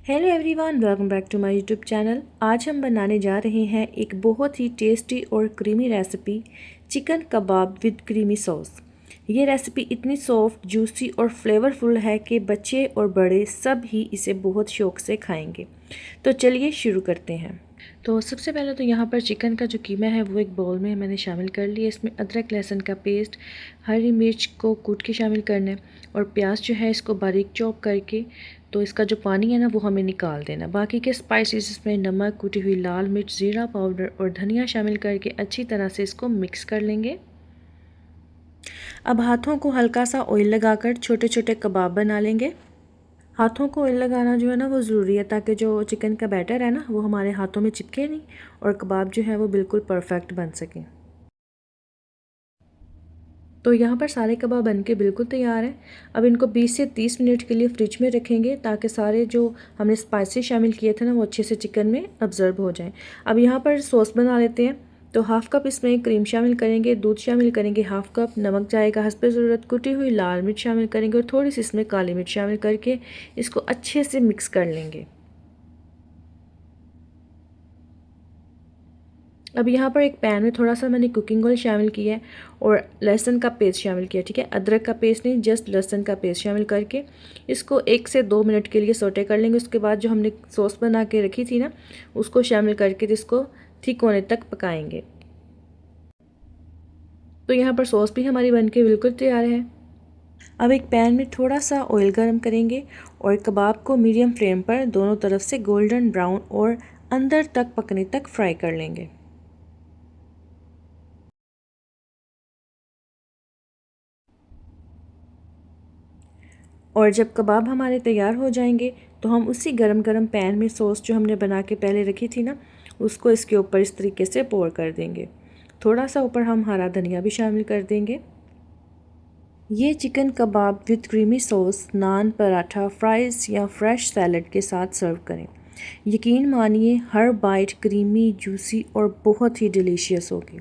Hello everyone, welcome back to my YouTube channel. आज हम बनाने जा रहे हैं एक बहुत ही टेस्टी और creamy recipe, chicken kebab with creamy sauce. ये रेसिपी इतनी सॉफ्ट, जूसी और फ्लेवरफुल है कि बच्चे और बड़े सब ही इसे बहुत शौक से खाएंगे। तो चलिए शुरू करते हैं। तो सबसे पहले तो यहाँ पर चिकन का जो कीमा है वो एक बाउल में मैंने शामिल कर लिया। इसमें अदरक लहसुन का पेस्ट, हरी मिर्च को कूट के शामिल करना है और प्याज जो है इसको बारीक चॉप करके, तो इसका जो पानी है ना वो हमें निकाल देना। बाकी के स्पाइसेस इसमें नमक, कुटी हुई लाल मिर्च, ज़ीरा पाउडर और धनिया शामिल करके अच्छी तरह से इसको मिक्स कर लेंगे। अब हाथों को हल्का सा ऑयल लगाकर छोटे छोटे कबाब बना लेंगे। हाथों को ऑयल लगाना जो है ना वो ज़रूरी है, ताकि जो चिकन का बैटर है ना वो हमारे हाथों में चिपके नहीं और कबाब जो है वो बिल्कुल परफेक्ट बन सके। तो यहाँ पर सारे कबाब बनके बिल्कुल तैयार हैं। अब इनको 20 से 30 मिनट के लिए फ्रिज में रखेंगे, ताकि सारे जो हमने स्पाइसेस शामिल किए थे ना वो अच्छे से चिकन में अब्जर्व हो जाएं। अब यहाँ पर सॉस बना लेते हैं। तो हाफ़ कप इसमें क्रीम शामिल करेंगे, दूध शामिल करेंगे हाफ़ कप, नमक जाएगा हस्बे ज़रूरत, कुटी हुई लाल मिर्च शामिल करेंगे और थोड़ी सी इसमें काली मिर्च शामिल करके इसको अच्छे से मिक्स कर लेंगे। अब यहाँ पर एक पैन में थोड़ा सा मैंने कुकिंग ऑयल शामिल किया है और लहसुन का पेस्ट शामिल किया, ठीक है। अदरक का पेस्ट नहीं, जस्ट लहसुन का पेस्ट शामिल करके इसको 1 से 2 मिनट के लिए सोटे कर लेंगे। उसके बाद जो हमने सॉस बना के रखी थी ना उसको शामिल करके इसको थिक होने तक पकाएंगे। तो यहाँ पर सॉस भी हमारी बनके बिल्कुल तैयार है। अब एक पैन में थोड़ा सा ऑयल गर्म करेंगे और कबाब को मीडियम फ्लेम पर दोनों तरफ से गोल्डन ब्राउन और अंदर तक पकने तक फ्राई कर लेंगे। और जब कबाब हमारे तैयार हो जाएंगे तो हम उसी गरम गरम पैन में सॉस जो हमने बना के पहले रखी थी ना उसको इसके ऊपर इस तरीके से पोर कर देंगे। थोड़ा सा ऊपर हम हरा धनिया भी शामिल कर देंगे। ये chicken kebab with creamy sauce naan, paratha, fries या फ्रेश सैलड के साथ सर्व करें। यकीन मानिए हर बाइट क्रीमी, जूसी और बहुत ही डिलीशियस होगी।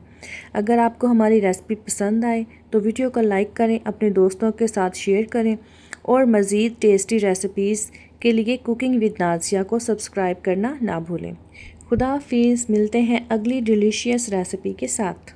अगर आपको हमारी रेसिपी पसंद आए तो वीडियो को लाइक करें, अपने दोस्तों के साथ शेयर करें और मज़ीद टेस्टी रेसिपीज़ के लिए कुकिंग विद नाज़िया को सब्सक्राइब करना ना भूलें। खुदा हाफिज़, मिलते हैं अगली डिलीशियस रेसिपी के साथ।